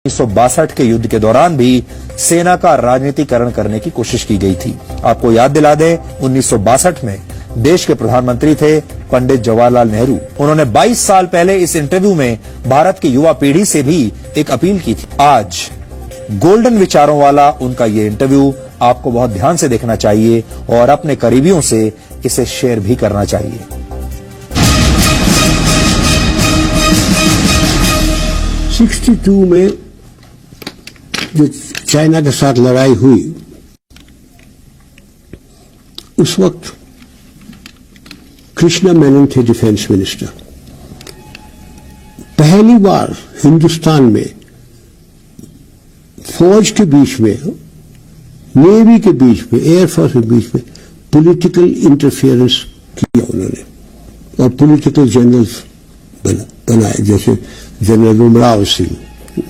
1962 के युद्ध के दौरान भी सेना का राजनीतिकरण करने की कोशिश की गई थी। आपको याद दिला दें, 1962 में देश के प्रधानमंत्री थे पंडित जवाहरलाल नेहरू। उन्होंने 22 साल पहले इस इंटरव्यू में भारत की युवा पीढ़ी से भी एक अपील की थी। आज गोल्डन विचारों वाला उनका ये इंटरव्यू आपको बहुत ध्यान से देखना चाहिए और अपने करीबियों से इसे शेयर भी करना चाहिए। '62 में जो चाइना के साथ लड़ाई हुई, उस वक्त कृष्णा मेनन थे डिफेंस मिनिस्टर। पहली बार हिंदुस्तान में फौज के बीच में, नेवी के बीच में, एयरफोर्स के बीच में पॉलिटिकल इंटरफेरेंस किया उन्होंने और पॉलिटिकल जनरल्स बनाए, जैसे जनरल उमराव सिंह,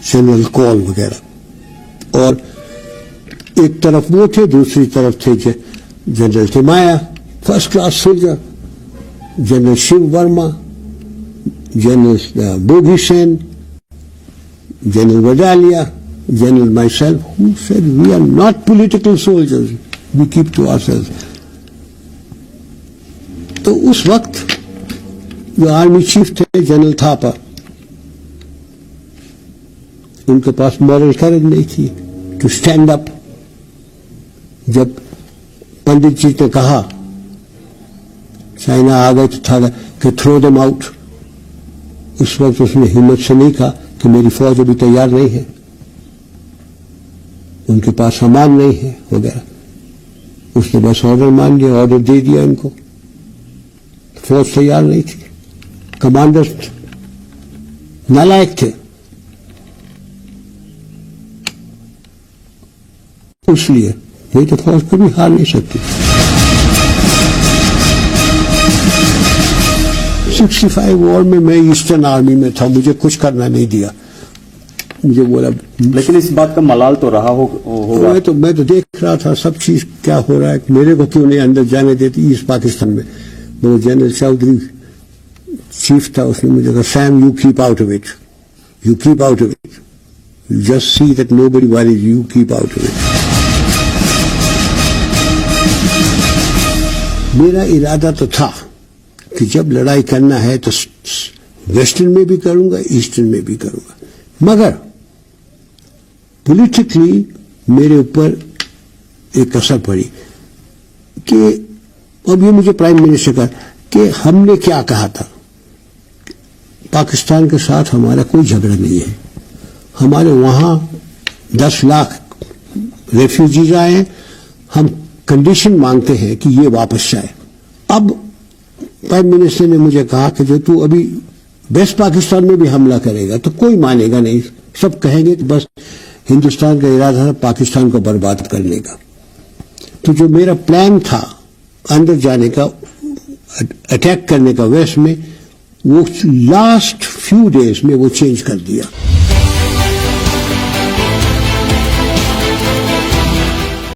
जनरल कौल वगैरह। और एक तरफ वो थे, दूसरी तरफ थे general Thimayya, first class soldier, general Shiv Verma, general Bogey Sen, general Wadalia, general myself, who said we are not political soldiers, we keep to ourselves. तो उस वक्त जो आर्मी चीफ थे जनरल थापा, उनके पास मॉरल करेज नहीं थी टू स्टैंड अप। जब पंडित जी ने कहा चाइना आ गए तो था कि थ्रो देम आउट, उस वक्त उसने हिम्मत से नहीं कहा कि मेरी फौज अभी तैयार नहीं है, उनके पास सामान नहीं है वगैरह। उसने बस ऑर्डर मान लिया, ऑर्डर दे दिया इनको। फौज तैयार नहीं थी, कमांडर्स नालायक थे, इसलिए नहीं तो फौज कभी हार नहीं सकती। 65 वॉर में मैं ईस्टर्न आर्मी में था, मुझे कुछ करना नहीं दिया, मुझे बोला। लेकिन इस बात का मलाल तो रहा होगा। मैं तो देख रहा था सब चीज क्या हो रहा है, मेरे को क्यों नहीं अंदर जाने देती ईस्ट पाकिस्तान में। वो जनरल चौधरी चीफ था, उसने मुझे कहा Sam you keep out of it, you keep out of it, you just see that nobody worries, you keep out of it. मेरा इरादा तो था कि जब लड़ाई करना है तो वेस्टर्न में भी करूंगा, ईस्टर्न में भी करूंगा, मगर पॉलिटिकली मेरे ऊपर एक असर पड़ी कि अब ये मुझे प्राइम मिनिस्टर का कि हमने क्या कहा था, पाकिस्तान के साथ हमारा कोई झगड़ा नहीं है, हमारे वहां 10 लाख रेफ्यूजीज आए हैं, हम कंडीशन मांगते हैं कि ये वापस जाए। अब प्राइम मिनिस्टर ने मुझे कहा कि जो तू अभी वेस्ट पाकिस्तान में भी हमला करेगा तो कोई मानेगा नहीं, सब कहेंगे कि बस हिंदुस्तान का इरादा था पाकिस्तान को बर्बाद करने का। तो जो मेरा प्लान था अंदर जाने का, अटैक करने का वेस्ट में, वो लास्ट फ्यू डेज में वो चेंज कर दिया।